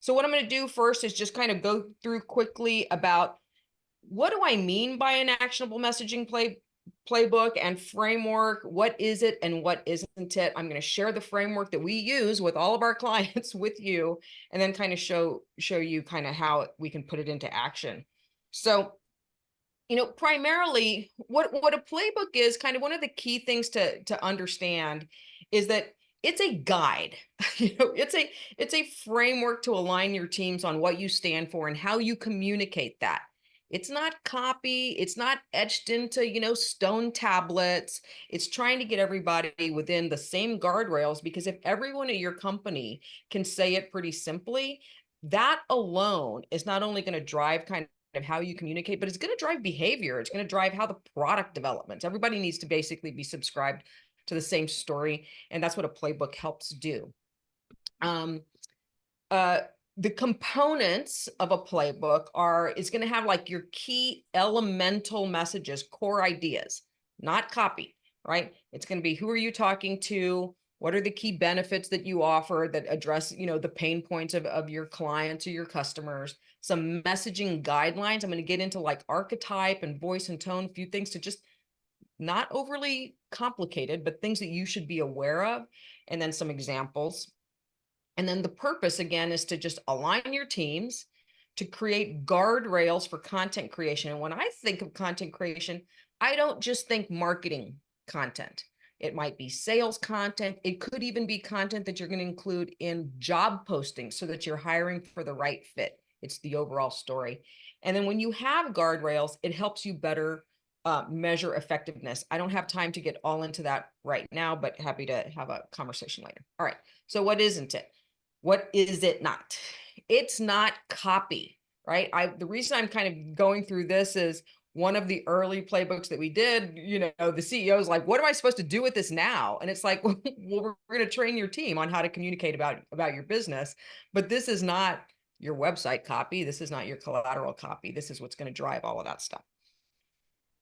So what I'm going to do first is just kind of go through quickly about what do I mean by an actionable messaging playbook and framework? What is it and what isn't it? I'm going to share the framework that we use with all of our clients with you, and then kind of show you kind of how we can put it into action. So, primarily what a playbook is, kind of one of the key things to understand is that it's a guide. It's a framework to align your teams on what you stand for and how you communicate that. It's not copy, it's not etched into, stone tablets. It's trying to get everybody within the same guardrails, because if everyone at your company can say it pretty simply, that alone is not only going to drive kind of how you communicate, but it's going to drive behavior. It's going to drive how the product developments. Everybody needs to basically be subscribed to the same story, and that's what a playbook helps do. The components of a playbook is going to have like your key elemental messages, core ideas, not copy, right? It's going to be, who are you talking to? What are the key benefits that you offer that address, the pain points of your clients or your customers? Some messaging guidelines. I'm going to get into like archetype and voice and tone, a few things to just not overly complicated, but things that you should be aware of. And then some examples. And then the purpose, again, is to just align your teams to create guardrails for content creation. And when I think of content creation, I don't just think marketing content. It might be sales content. It could even be content that you're going to include in job postings so that you're hiring for the right fit. It's the overall story. And then when you have guardrails, it helps you better measure effectiveness. I don't have time to get all into that right now, but happy to have a conversation later. All right. So what isn't it? What is it not? It's not copy, right? The reason I'm kind of going through this is one of the early playbooks that we did, the CEO is like, what am I supposed to do with this now? And it's like, well, we're going to train your team on how to communicate about your business, but this is not your website copy. This is not your collateral copy. This is what's going to drive all of that stuff.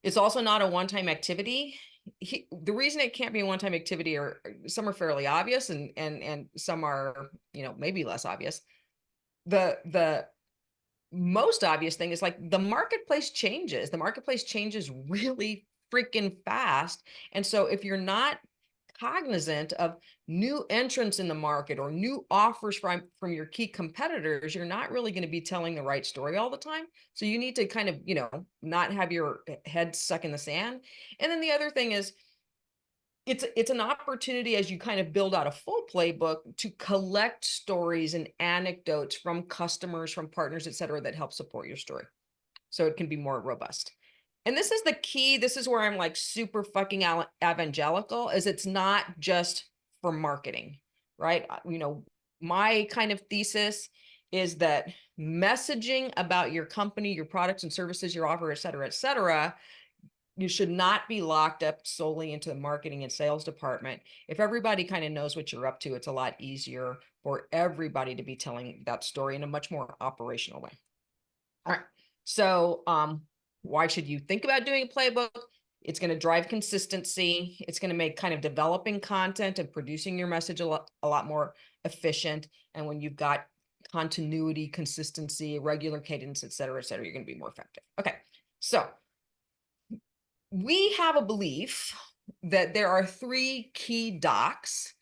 It's also not a one-time activity. The reason it can't be a one-time activity, or some are fairly obvious and some are, maybe less obvious. The most obvious thing is like the marketplace changes. The marketplace changes really freaking fast. And so if you're not cognizant of new entrants in the market or new offers from your key competitors, you're not really going to be telling the right story all the time. So you need to kind of, not have your head stuck in the sand. And then the other thing is, it's an opportunity as you kind of build out a full playbook to collect stories and anecdotes from customers, from partners, et cetera, that help support your story. So it can be more robust. And this is the key. This is where I'm like super fucking evangelical, is it's not just for marketing, right? My kind of thesis is that messaging about your company, your products and services, your offer, et cetera, you should not be locked up solely into the marketing and sales department. If everybody kind of knows what you're up to, it's a lot easier for everybody to be telling that story in a much more operational way. All right. So why should you think about doing a playbook? It's going to drive consistency. It's going to make kind of developing content and producing your message a lot more efficient. And when you've got continuity, consistency, regular cadence, et cetera, you're going to be more effective. Okay. So we have a belief that there are three key docs.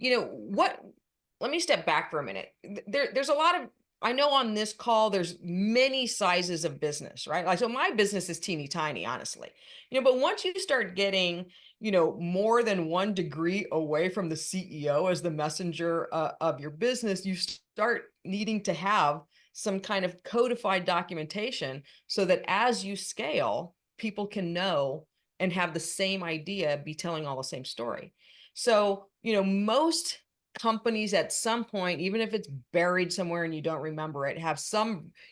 Let me step back for a minute. There's a lot of, I know on this call, there's many sizes of business, right? Like, so my business is teeny tiny, honestly, but once you start getting, more than 1 degree away from the CEO as the messenger of your business, you start needing to have some kind of codified documentation so that as you scale, people can know and have the same idea, be telling all the same story. So, most companies at some point, even if it's buried somewhere and you don't remember it,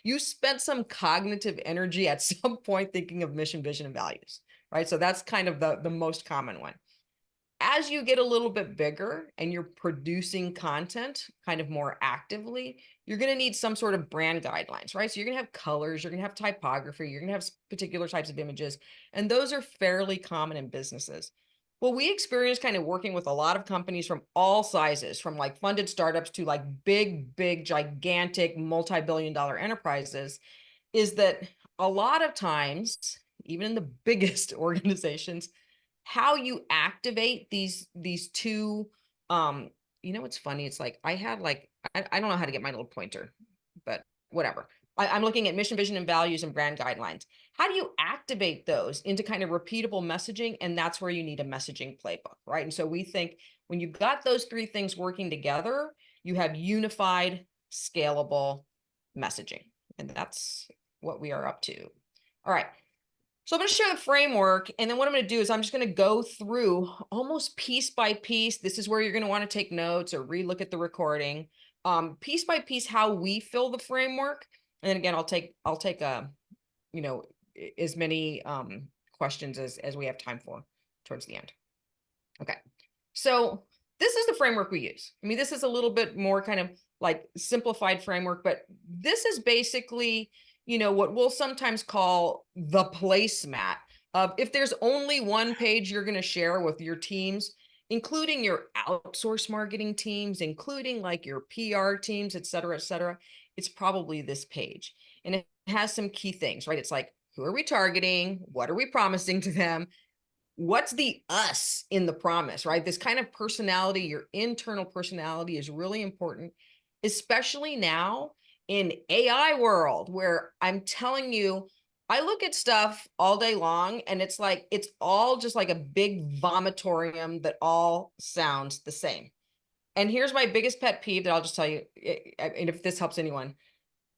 you spent some cognitive energy at some point thinking of mission, vision, and values, right? So that's kind of the most common one. As you get a little bit bigger and you're producing content kind of more actively, you're going to need some sort of brand guidelines, right? So you're going to have colors, you're going to have typography, you're going to have particular types of images, and those are fairly common in businesses. Well, we experience kind of working with a lot of companies from all sizes, from like funded startups to like big, gigantic, multi-billion dollar enterprises, is that a lot of times, even in the biggest organizations, how you activate these two, you know, it's funny. It's like I had like, I don't know how to get my little pointer, but whatever. I'm looking at mission, vision, and values and brand guidelines. How do you activate those into kind of repeatable messaging? And that's where you need a messaging playbook, right? And so we think when you've got those three things working together, you have unified, scalable messaging. And that's what we are up to. All right. So I'm going to share the framework. And then what I'm going to do is I'm just going to go through almost piece by piece. This is where you're going to want to take notes or relook at the recording. Piece by piece, how we fill the framework. And then again, I'll take you know, as many questions as we have time for towards the end. Okay. So this is the framework we use. I mean, this is a little bit more kind of like simplified framework, but this is basically, you know, what we'll sometimes call the placemat of if there's only one page you're going to share with your teams, including your outsource marketing teams, including like your PR teams, et cetera, it's probably this page. And it has some key things, right? It's like, who are we targeting? What are we promising to them? What's the us in the promise, right? This kind of personality, your internal personality is really important, especially now in AI world where I'm telling you, I look at stuff all day long and it's like, it's all just like a big vomitorium that all sounds the same. And here's my biggest pet peeve that I'll just tell you, and if this helps anyone,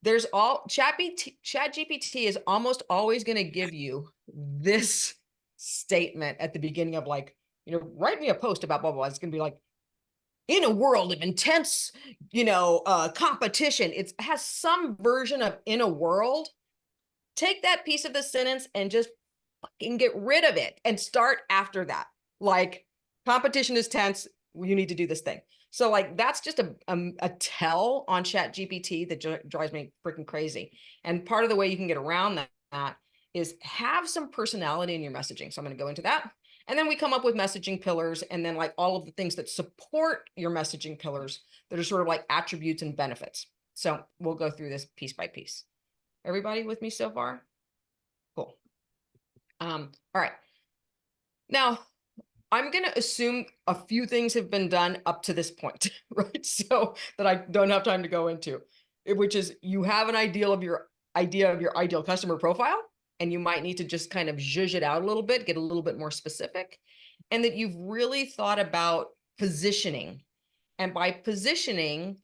there's all ChatGPT is almost always going to give you this statement at the beginning of like, you know, write me a post about blah, blah, blah. It's going to be like, in a world of intense, you know, competition, it has some version of in a world. Take that piece of the sentence and just fucking get rid of it and start after that. Like, competition is tense. You need to do this thing. So like, that's just a tell on ChatGPT that drives me freaking crazy. And part of the way you can get around that is have some personality in your messaging. So I'm going to go into that. And then we come up with messaging pillars and then like all of the things that support your messaging pillars that are sort of like attributes and benefits. So we'll go through this piece by piece. Everybody with me so far? Cool. All right. Now, I'm going to assume a few things have been done up to this point, right? So that I don't have time to go into, which is you have an idea of your ideal customer profile, and you might need to just kind of zhuzh it out a little bit, get a little bit more specific, and that you've really thought about positioning. And by positioning,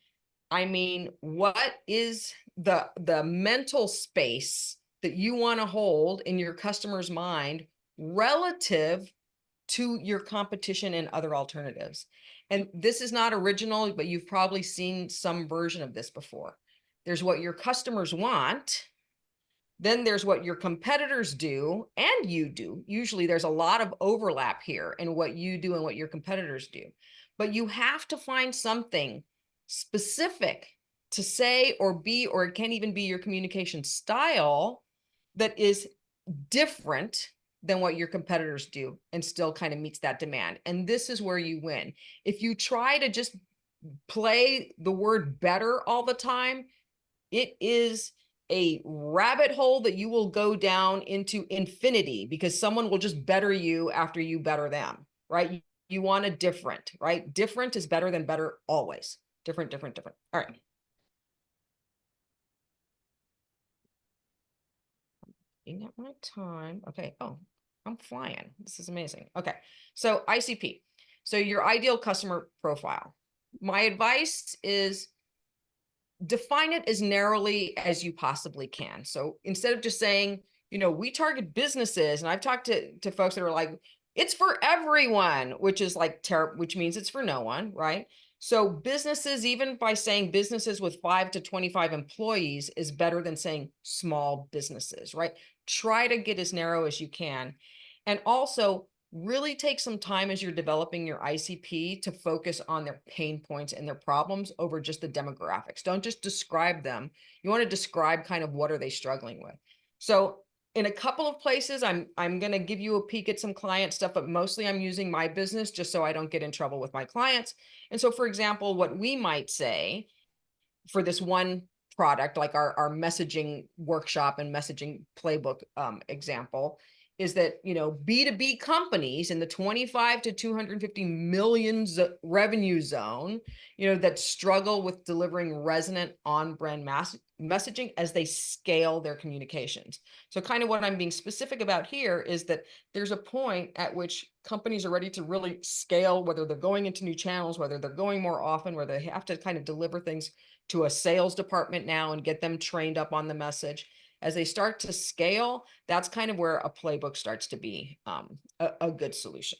I mean, what is the mental space that you want to hold in your customer's mind relative to your competition and other alternatives? And this is not original, but you've probably seen some version of this before. There's what your customers want. Then there's what your competitors do and you do. Usually there's a lot of overlap here in what you do and what your competitors do. But you have to find something specific to say or be, or it can even be your communication style that is different than what your competitors do and still kind of meets that demand. And this is where you win. If you try to just play the word better all the time, it is a rabbit hole that you will go down into infinity because someone will just better you after you better them, right? You want a different, right? Different is better than better always. Different. All right. Looking at my time. Okay. Oh, I'm flying. This is amazing. Okay. So ICP. So your ideal customer profile. My advice is define it as narrowly as you possibly can. So instead of just saying, you know, we target businesses, and I've talked to folks that are like, it's for everyone, which is like which means it's for no one, right? So businesses, even by saying businesses with 5 to 25 employees is better than saying small businesses, right? Try to get as narrow as you can. And also really take some time as you're developing your ICP to focus on their pain points and their problems over just the demographics. Don't just describe them. You want to describe kind of what are they struggling with. So In a couple of places, I'm going to give you a peek at some client stuff, but mostly I'm using my business just so I don't get in trouble with my clients. And so, for example, what we might say for this one product, like our messaging workshop and messaging playbook example, is that, B2B companies in the 25 to 250 million revenue zone, that struggle with delivering resonant on-brand messaging as they scale their communications. So kind of what I'm being specific about here is that there's a point at which companies are ready to really scale, whether they're going into new channels, whether they're going more often, whether they have to kind of deliver things to a sales department now and get them trained up on the message. As they start to scale, that's kind of where a playbook starts to be a good solution.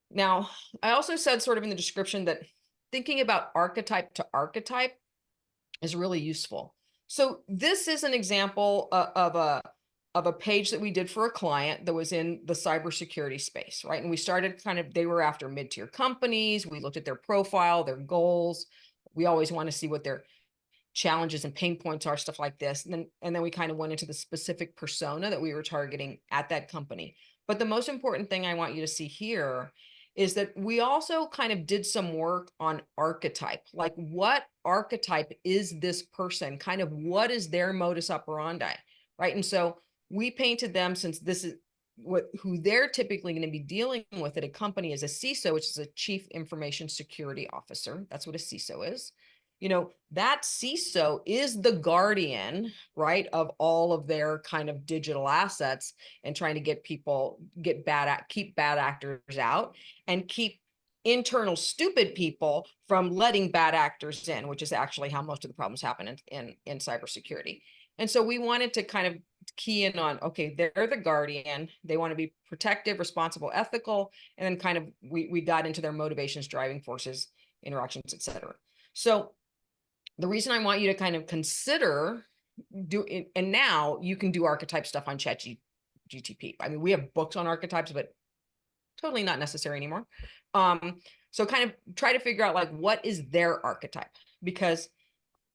Now, I also said sort of in the description that thinking about archetype to archetype is really useful. So this is an example of a page that we did for a client that was in the cybersecurity space, right? And we started they were after mid-tier companies. We looked at their profile, their goals. We always want to see what their challenges and pain points are, stuff like this. And then we kind of went into the specific persona that we were targeting at that company. But the most important thing I want you to see here is that we also kind of did some work on archetype, like what archetype is this person, kind of what is their modus operandi, right? And so we painted them, since this is who they're typically going to be dealing with at a company, is a CISO, which is a Chief Information Security Officer. That's what a CISO is. That CISO is the guardian, right, of all of their kind of digital assets, and trying to keep bad actors out and keep internal stupid people from letting bad actors in, which is actually how most of the problems happen in cybersecurity. And so we wanted to kind of key in on, okay, they're the guardian. They want to be protective, responsible, ethical, and then kind of we got into their motivations, driving forces, interactions, etc. So the reason I want you to kind of consider and now you can do archetype stuff on ChatGPT. I mean, we have books on archetypes, but totally not necessary anymore. So kind of try to figure out like, what is their archetype? Because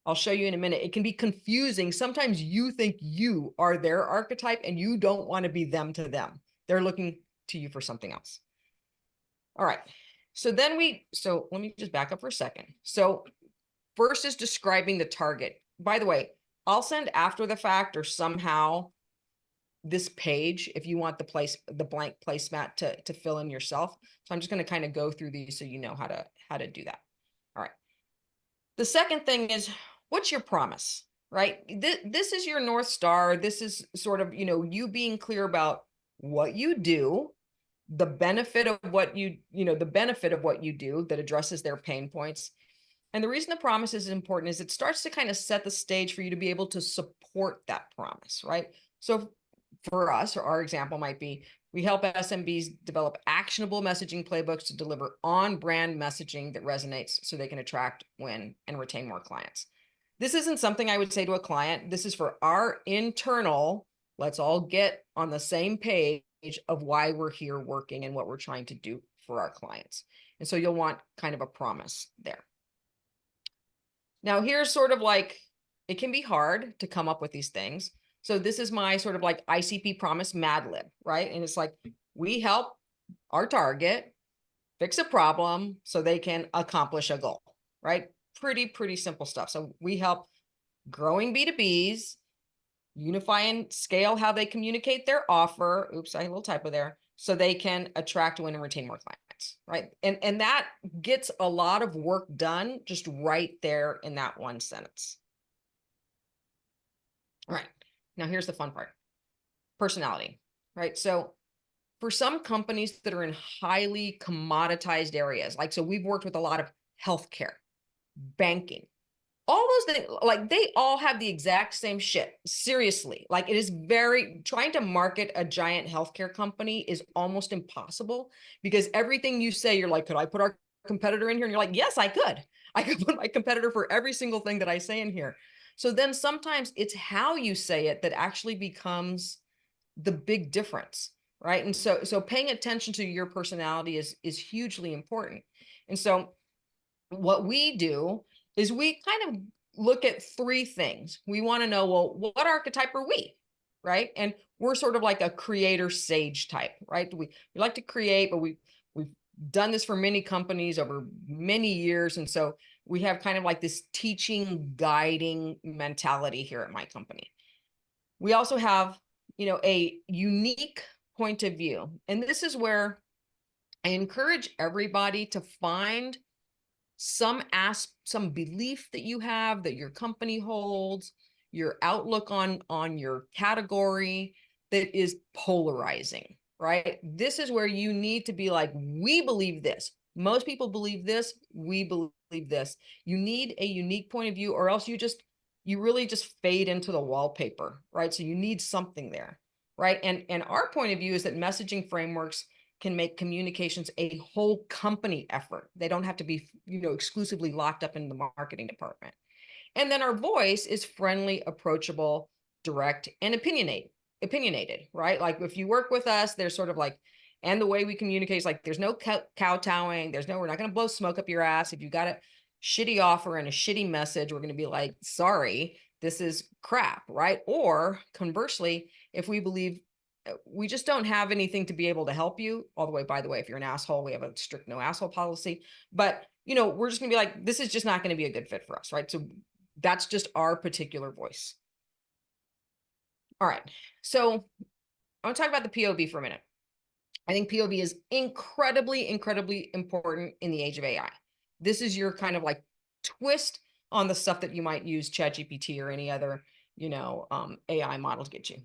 I'll show you in a minute. It can be confusing. Sometimes you think you are their archetype and you don't want to be them to them. They're looking to you for something else. All right. So let me just back up for a second. So first is describing the target. By the way, I'll send after the fact or somehow this page if you want the blank placemat to fill in yourself. So I'm just going to kind of go through these so you know how to do that. All right. The second thing is, what's your promise, right? This is your North Star. This is sort of, you being clear about what you do, the benefit of what you do that addresses their pain points. And the reason the promise is important is it starts to kind of set the stage for you to be able to support that promise, right? So for us, or our example might be, we help SMBs develop actionable messaging playbooks to deliver on-brand messaging that resonates so they can attract, win, and retain more clients. This isn't something I would say to a client. This is for our internal, let's all get on the same page of why we're here working and what we're trying to do for our clients. And so you'll want kind of a promise there. Now, here's sort of like, it can be hard to come up with these things. So this is my sort of like ICP promise Mad Lib, right? And it's like, we help our target fix a problem so they can accomplish a goal, right? Pretty simple stuff. So we help growing B2Bs unify and scale how they communicate their offer. Oops, I had a little typo there. So they can attract, win, and retain more clients, right? And that gets a lot of work done just right there in that one sentence. All right. Now here's the fun part. Personality, right? So for some companies that are in highly commoditized areas, like, so we've worked with a lot of healthcare, banking, all those things, like they all have the exact same shit. Seriously, like it is trying to market a giant healthcare company is almost impossible because everything you say, you're like, could I put our competitor in here? And you're like, yes, I could. I could put my competitor for every single thing that I say in here. So then sometimes it's how you say it that actually becomes the big difference, right? And so paying attention to your personality is hugely important. And so what we do is we kind of look at three things. We want to know, well, what archetype are we, right? And we're sort of like a creator sage type, right? We like to create, but we've done this for many companies over many years. And so we have kind of like this teaching, guiding mentality here at my company. We also have, a unique point of view. And this is where I encourage everybody to find some belief that you have, that your company holds, your outlook on your category that is polarizing, right? This is where you need to be like, we believe this. Most people believe this. We believe this. You need a unique point of view, or else you really just fade into the wallpaper, right? So you need something there, right? And our point of view is that messaging frameworks can make communications a whole company effort. They don't have to be, exclusively locked up in the marketing department. And then our voice is friendly, approachable, direct, and opinionated, right? Like if you work with us, there's sort of like, and the way we communicate is like, there's no kowtowing. We're not going to blow smoke up your ass. If you got a shitty offer and a shitty message, we're going to be like, sorry, this is crap, right? Or conversely, if we believe we just don't have anything to be able to help you all the way. By the way, if you're an asshole, we have a strict no asshole policy, but we're just gonna be like, this is just not going to be a good fit for us, right? So that's just our particular voice. All right, so I want to talk about the POV for a minute. I think POV is incredibly important in the age of AI. This is your kind of like twist on the stuff that you might use ChatGPT or any other AI model to get you.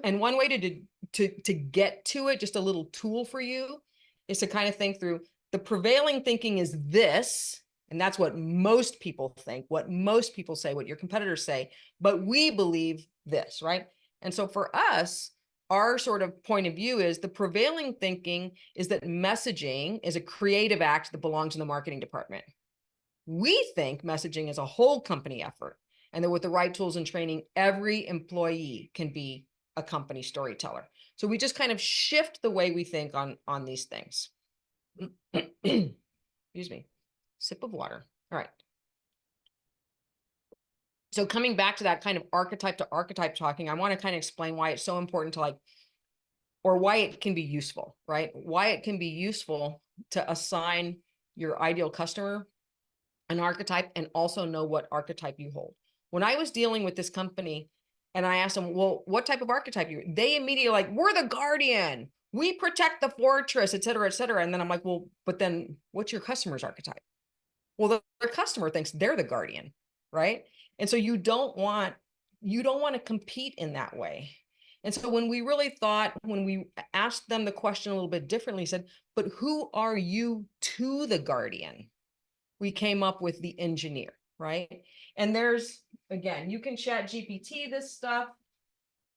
And one way to get to it, just a little tool for you, is to kind of think through the prevailing thinking is this, and that's what most people think, what most people say, what your competitors say, but we believe this, right? And so for us, our sort of point of view is the prevailing thinking is that messaging is a creative act that belongs in the marketing department. We think messaging is a whole company effort, and that with the right tools and training, every employee can be a company storyteller. So we just kind of shift the way we think on these things. Excuse me. Sip of water. All right. So coming back to that kind of archetype to archetype talking, I want to kind of explain why it's so important to or why it can be useful, right? Why it can be useful to assign your ideal customer an archetype and also know what archetype you hold. When I was dealing with this company and I asked them, well, what type of archetype you, they immediately like, we're the guardian, we protect the fortress, et cetera, et cetera. And then I'm like, well, but then what's your customer's archetype? Well, their customer thinks they're the guardian, right? And so you don't want to compete in that way. And so when we asked them the question a little bit differently, said, but who are you to the guardian? We came up with the engineer, right? And there's, again, you can chat GPT this stuff.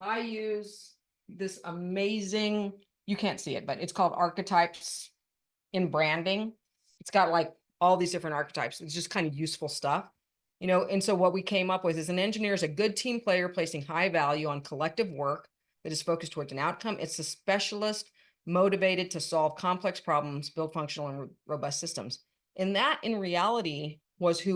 I use this amazing, you can't see it, but it's called Archetypes in Branding. It's got like all these different archetypes. It's just kind of useful stuff, and so what we came up with is an engineer is a good team player placing high value on collective work that is focused towards an outcome. It's a specialist motivated to solve complex problems, build functional and robust systems. And that in reality was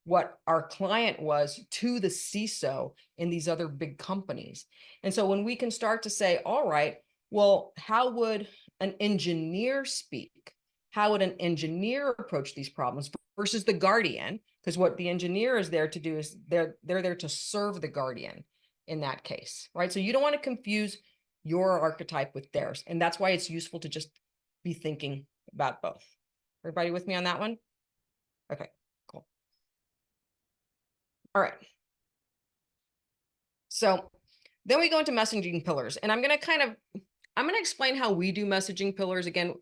what our client was to the CISO in these other big companies. And so when we can start to say, all right, well, how would an engineer speak? How would an engineer approach these problems versus the guardian? Because what the engineer is there to do is they're there to serve the guardian in that case, right? So you don't want to confuse your archetype with theirs. And that's why it's useful to just be thinking about both. Everybody with me on that one? Okay, cool. All right. So then we go into messaging pillars, and I'm going to explain how we do messaging pillars. Again,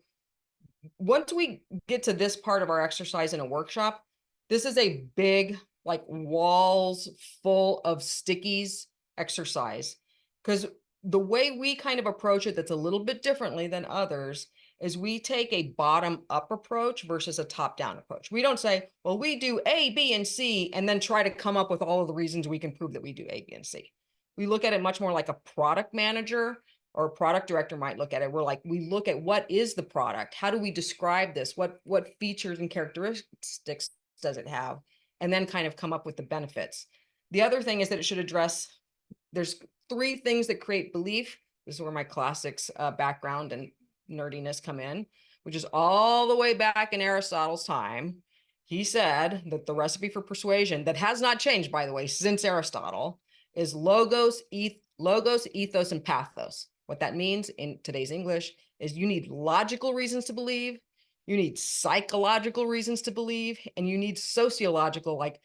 once we get to this part of our exercise in a workshop, this is a big, like walls full of stickies exercise, because the way we kind of approach it that's a little bit differently than others is we take a bottom-up approach versus a top-down approach. We don't say, well, we do A, B, and C, and then try to come up with all of the reasons we can prove that we do A, B, and C. We look at it much more like a product manager or a product director might look at it. We look at what is the product? How do we describe this? What features and characteristics does it have? And then kind of come up with the benefits. The other thing is that it should address there's three things that create belief. This is where my classics background and nerdiness come in, which is all the way back in Aristotle's time. He said that the recipe for persuasion, that has not changed, by the way, since Aristotle, is logos, ethos, and pathos. What that means in today's English is you need logical reasons to believe, you need psychological reasons to believe, and you need sociological, like,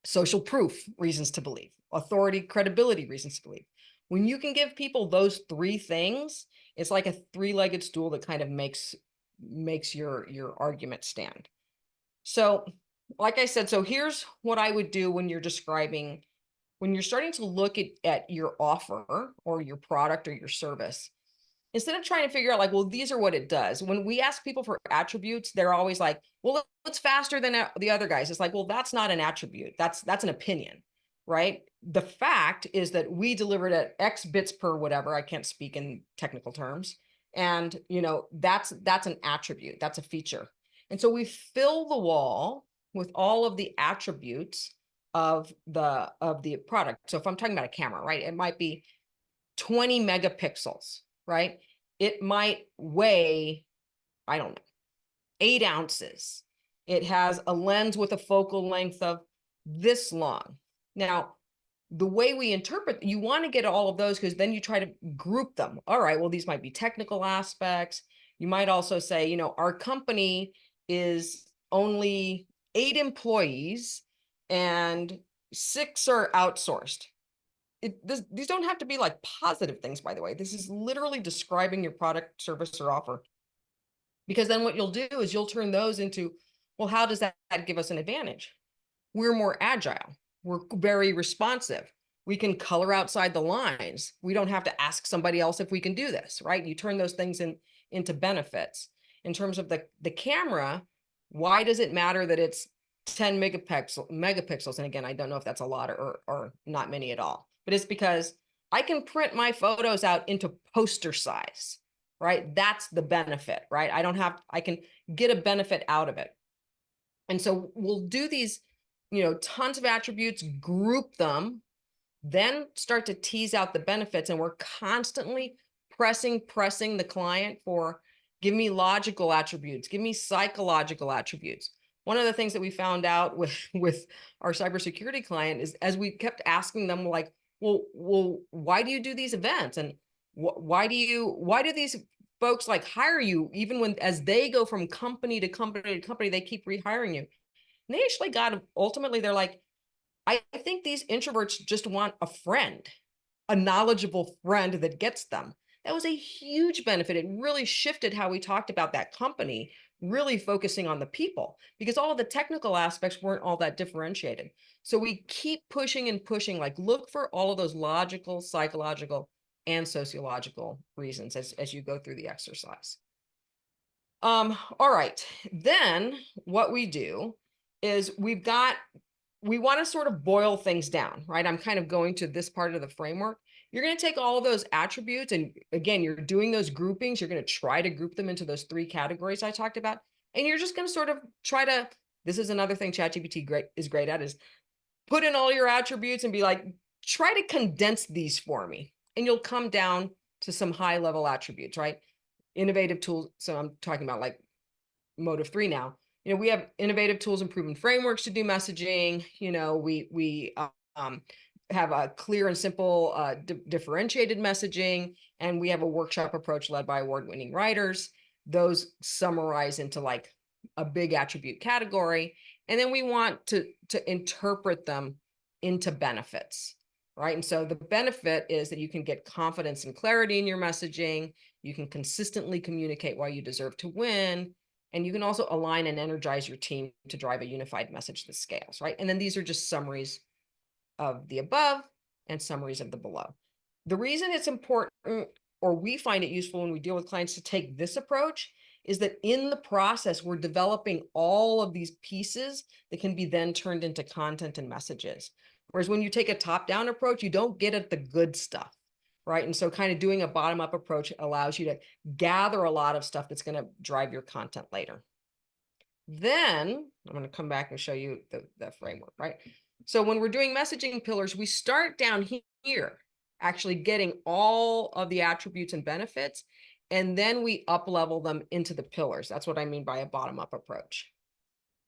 social proof reasons to believe, authority, credibility reasons to believe. When you can give people those three things, it's like a three-legged stool that kind of makes your argument stand. So, like I said, so here's what I would do when you're describing, when you're starting to look at your offer or your product or your service. Instead of trying to figure out like, well, these are what it does. When we ask people for attributes, they're always like, well, it's faster than the other guys. It's like, well, that's not an attribute. That's an opinion, right? The fact is that we delivered at X bits per whatever. I can't speak in technical terms. And, that's an attribute. That's a feature. And so we fill the wall with all of the attributes of the product. So if I'm talking about a camera, right, it might be 20 megapixels, right? It might weigh, I don't know, 8 ounces. It has a lens with a focal length of this long. Now, the way we interpret, you want to get all of those because then you try to group them. All right, well, these might be technical aspects. You might also say, our company is only 8 employees and 6 are outsourced. These don't have to be like positive things, by the way. This is literally describing your product, service, or offer. Because then what you'll do is you'll turn those into, well, how does that give us an advantage? We're more agile. We're very responsive. We can color outside the lines. We don't have to ask somebody else if we can do this, right? You turn those things into benefits. In terms of the camera, why does it matter that it's 10 megapixels? And again, I don't know if that's a lot or not many at all. But it's because I can print my photos out into poster size, right? That's the benefit, right? I can get a benefit out of it. And so we'll do these, tons of attributes, group them, then start to tease out the benefits. And we're constantly pressing the client for, give me logical attributes, give me psychological attributes. One of the things that we found out with our cybersecurity client is, as we kept asking them, like, well, why do you do these events? And why do these folks like hire you, even when, as they go from company to company to company, they keep rehiring you? And they actually ultimately, they're like, I think these introverts just want a friend, a knowledgeable friend that gets them. That was a huge benefit. It really shifted how we talked about that company, really focusing on the people, because all of the technical aspects weren't all that differentiated. So we keep pushing and pushing, like, look for all of those logical, psychological, and sociological reasons as you go through the exercise. All right, then what we do is we want to sort of boil things down, right? I'm kind of going to this part of the framework. You're going to take all of those attributes, and again, you're doing those groupings. You're going to try to group them into those 3 categories I talked about. And you're just going to sort of try to, this is another thing ChatGPT is great at, is put in all your attributes and be like, try to condense these for me. And you'll come down to some high level attributes, right? Innovative tools. So I'm talking about like motive 3 now. We have innovative tools and proven frameworks to do messaging. We have a clear and simple differentiated messaging, and we have a workshop approach led by award-winning writers. Those summarize into like a big attribute category, and then we want to interpret them into benefits, right? And so the benefit is that you can get confidence and clarity in your messaging. You can consistently communicate why you deserve to win. And you can also align and energize your team to drive a unified message that scales, right? And then these are just summaries of the above and summaries of the below. The reason it's important, or we find it useful when we deal with clients to take this approach, is that in the process, we're developing all of these pieces that can be then turned into content and messages. Whereas when you take a top-down approach, you don't get at the good stuff, right? And so kind of doing a bottom-up approach allows you to gather a lot of stuff that's going to drive your content later. Then I'm going to come back and show you the framework, right? So when we're doing messaging pillars, we start down here, actually getting all of the attributes and benefits, and then we up level them into the pillars. That's what I mean by a bottom up approach.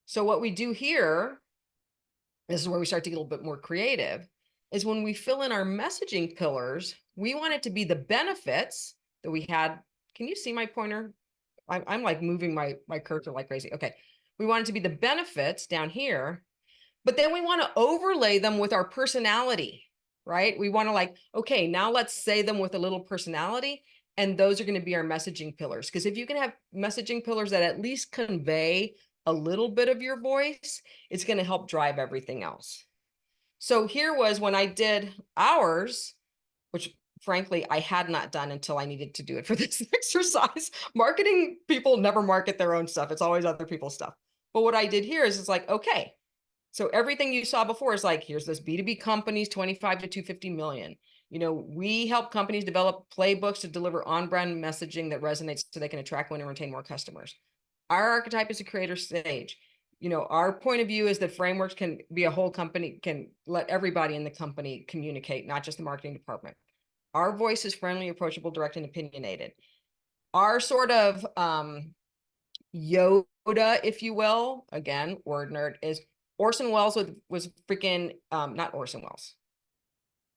So what we do here, this is where we start to get a little bit more creative, is when we fill in our messaging pillars, we want it to be the benefits that we had. Can you see my pointer? I'm like moving my cursor like crazy. Okay. We want it to be the benefits down here, but then we want to overlay them with our personality, right? We want to like, okay, now let's say them with a little personality. And those are going to be our messaging pillars. Because if you can have messaging pillars that at least convey a little bit of your voice, it's going to help drive everything else. So here was when I did ours, which frankly, I had not done until I needed to do it for this exercise. Marketing people never market their own stuff. It's always other people's stuff. But what I did here is it's like, okay, so everything you saw before is like, here's this B2B companies, 25 to 250 million. You know, we help companies develop playbooks to deliver on-brand messaging that resonates so they can attract, win, and retain more customers. Our archetype is a creator stage. You know, our point of view is that frameworks can be a whole company, can let everybody in the company communicate, not just the marketing department. Our voice is friendly, approachable, direct, and opinionated. Our sort of Yoda, if you will, again, word nerd, is Orson Welles was freaking not Orson Welles.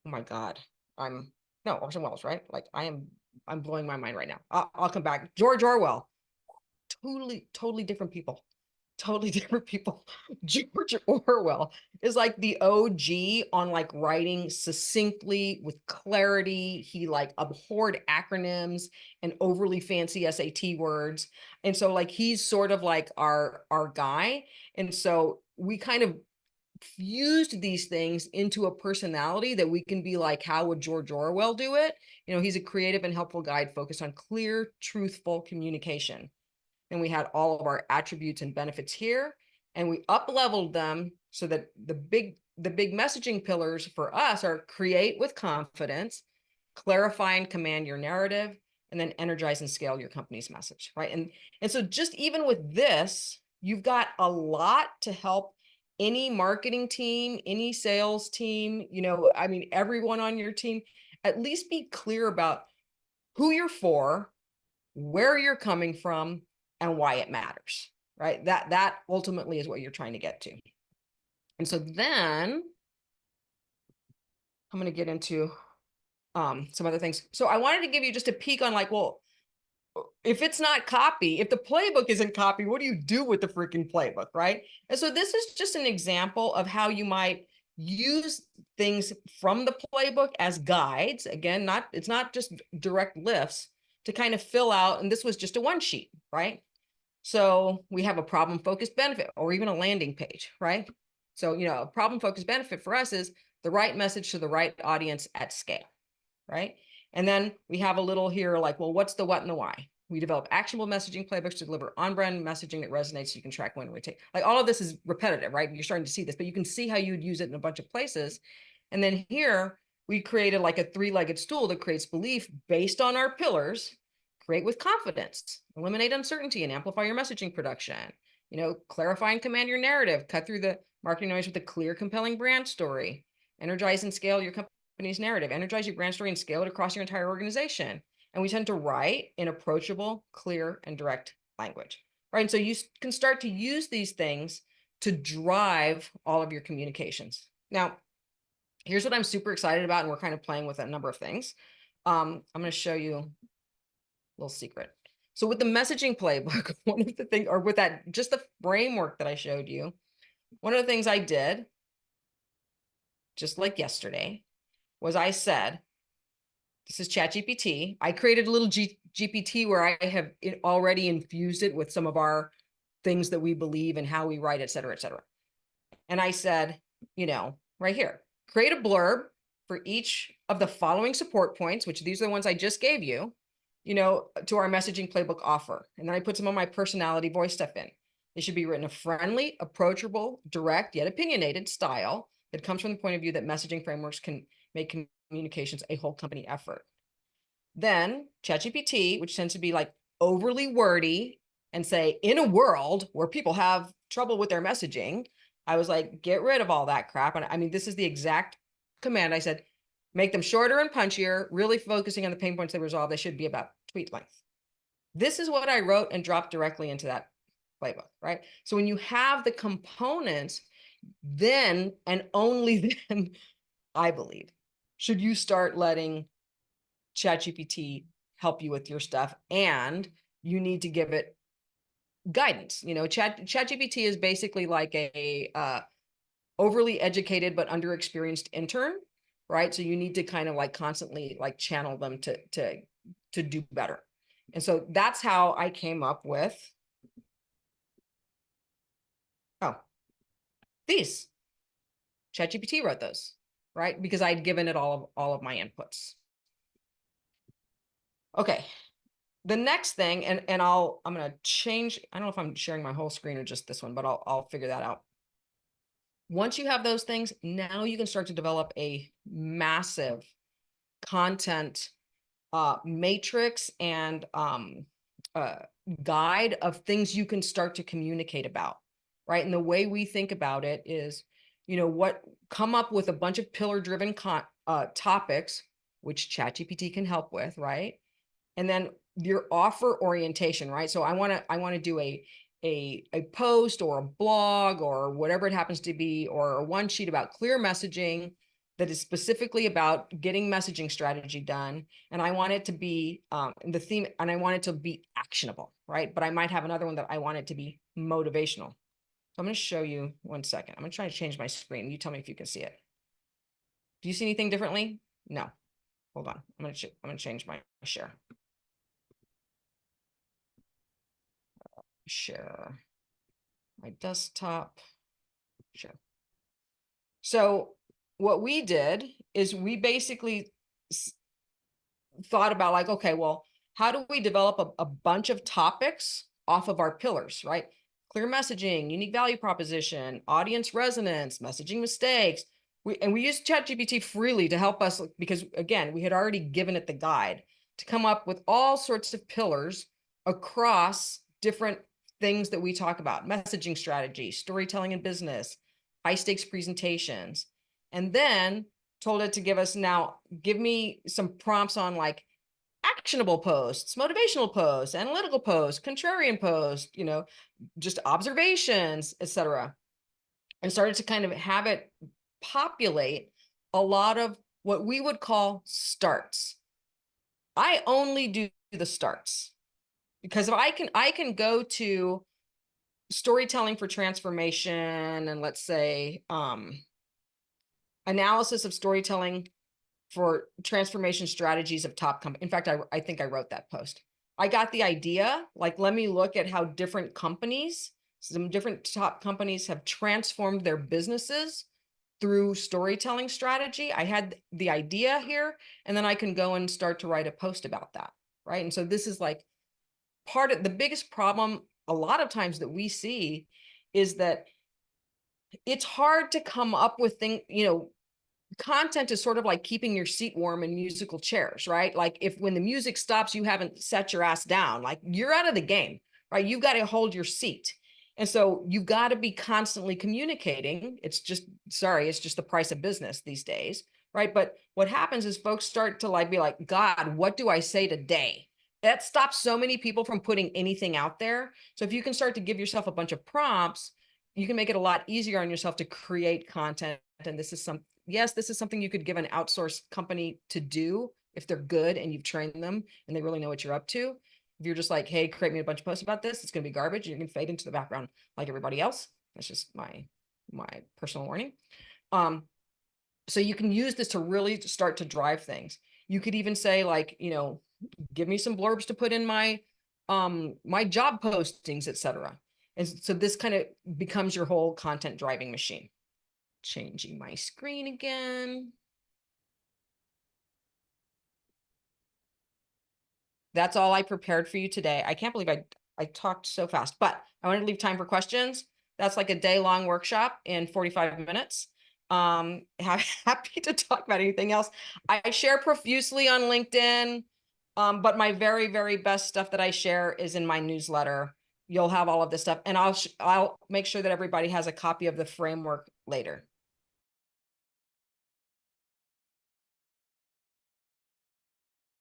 Oh my God. No, Orson Welles, right? Like I'm blowing my mind right now. I'll come back. George Orwell. Totally different people. Totally different people. George Orwell is like the OG on like writing succinctly with clarity. He like abhorred acronyms and overly fancy SAT words. And so like he's sort of like our guy. And so we kind of fused these things into a personality that we can be like, how would George Orwell do it? You know, he's a creative and helpful guide focused on clear, truthful communication. And we had all of our attributes and benefits here, and we up leveled them so that the big messaging pillars for us are create with confidence, clarify and command your narrative, and then energize and scale your company's message, right? And so just even with this, you've got a lot to help any marketing team, any sales team, you know, I mean, everyone on your team, at least be clear about who you're for, where you're coming from, and why it matters, right? That ultimately is what you're trying to get to. And so then I'm going to get into some other things. So I wanted to give you just a peek on like, well, if it's not copy, if the playbook isn't copy, what do you do with the freaking playbook, right? And so this is just an example of how you might use things from the playbook as guides. Again, it's not just direct lifts to kind of fill out. And this was just a one sheet, right? So we have a problem focused benefit or even a landing page, right? So, you know, a problem focused benefit for us is the right message to the right audience at scale, right? And then we have a little here like, well, what's the what and the why? We develop actionable messaging playbooks to deliver on-brand messaging that resonates so you can track when we take. Like all of this is repetitive, right? You're starting to see this, but you can see how you'd use it in a bunch of places. And then here we created like a three-legged stool that creates belief based on our pillars. Create with confidence, eliminate uncertainty, and amplify your messaging production. You know, clarify and command your narrative, cut through the marketing noise with a clear, compelling brand story. Energize and scale your company's narrative. Energize your brand story and scale it across your entire organization. And we tend to write in approachable, clear, and direct language, right? And so you can start to use these things to drive all of your communications. Now, here's what I'm super excited about, and we're kind of playing with a number of things. I'm going to show you little secret. So with the messaging playbook, one of the things, or with that, just the framework that I showed you, one of the things I did, just like yesterday, was I said, this is ChatGPT. I created a little GPT where I have already infused it with some of our things that we believe and how we write, et cetera, et cetera. And I said, you know, right here, create a blurb for each of the following support points, which these are the ones I just gave you, you know, to our messaging playbook offer. And then I put some of my personality voice stuff in. They should be written a friendly, approachable, direct, yet opinionated style that comes from the point of view that messaging frameworks can make communications a whole company effort. Then ChatGPT, which tends to be like overly wordy and say, in a world where people have trouble with their messaging, I was like, get rid of all that crap. And I mean, this is the exact command. I said, make them shorter and punchier, really focusing on the pain points they resolve. They should be about tweet length. This is what I wrote and dropped directly into that playbook, right? So when you have the components, then and only then, I believe, should you start letting ChatGPT help you with your stuff, and you need to give it guidance. You know, ChatGPT is basically like a overly educated but underexperienced intern, right? So you need to kind of like constantly like channel them to do better. And so that's how I came up with, oh, these. ChatGPT wrote those, right? Because I'd given it all of my inputs. Okay. The next thing, and I'm going to change, I don't know if I'm sharing my whole screen or just this one, but I'll figure that out. Once you have those things, now you can start to develop a massive content matrix and guide of things you can start to communicate about, right? And the way we think about it is, you know, come up with a bunch of pillar-driven topics, which ChatGPT can help with, right? And then your offer orientation, right? So I want to do a post or a blog or whatever it happens to be, or a one sheet about clear messaging that is specifically about getting messaging strategy done. And I want it to be the theme, and I want it to be actionable, right? But I might have another one that I want it to be motivational. So I'm going to show you 1 second. I'm going to try to change my screen. You tell me if you can see it. Do you see anything differently? No. Hold on. I'm going to change my share. Share my desktop. Share. So what we did is we basically thought about like, okay, well, how do we develop a bunch of topics off of our pillars, right? Clear messaging, unique value proposition, audience resonance, messaging mistakes. We used ChatGPT freely to help us, because again, we had already given it the guide to come up with all sorts of pillars across different things that we talk about: messaging strategy, storytelling in business, high stakes presentations. And then told it to give me some prompts on like actionable posts, motivational posts, analytical posts, contrarian posts, you know, just observations, etc. And started to kind of have it populate a lot of what we would call starts. I only do the starts because if I can go to storytelling for transformation, and let's say analysis of storytelling for transformation strategies of top companies. In fact, I think I wrote that post. I got the idea, like, let me look at how some different top companies have transformed their businesses through storytelling strategy. I had the idea here, and then I can go and start to write a post about that, right? And so this is like part of the biggest problem a lot of times that we see is that it's hard to come up with things, you know. Content is sort of like keeping your seat warm in musical chairs, right? Like if when the music stops, you haven't set your ass down, like you're out of the game, right? You've got to hold your seat. And so you've got to be constantly communicating. It's just the price of business these days, right? But what happens is folks start to like be like, God, what do I say today? That stops so many people from putting anything out there. So if you can start to give yourself a bunch of prompts, you can make it a lot easier on yourself to create content. And this is something you could give an outsourced company to do if they're good and you've trained them and they really know what you're up to. If you're just like, hey, create me a bunch of posts about this, it's going to be garbage. You're going to fade into the background like everybody else. That's just my personal warning. So you can use this to really start to drive things. You could even say like, you know, give me some blurbs to put in my job postings, etc. And so this kind of becomes your whole content driving machine. Changing my screen again. That's all I prepared for you today. I can't believe I talked so fast, but I wanted to leave time for questions. That's like a day-long workshop in 45 minutes. Happy to talk about anything else. I share profusely on LinkedIn, but my very, very best stuff that I share is in my newsletter. you'll have all of this stuff, and I'll make sure that everybody has a copy of the framework later.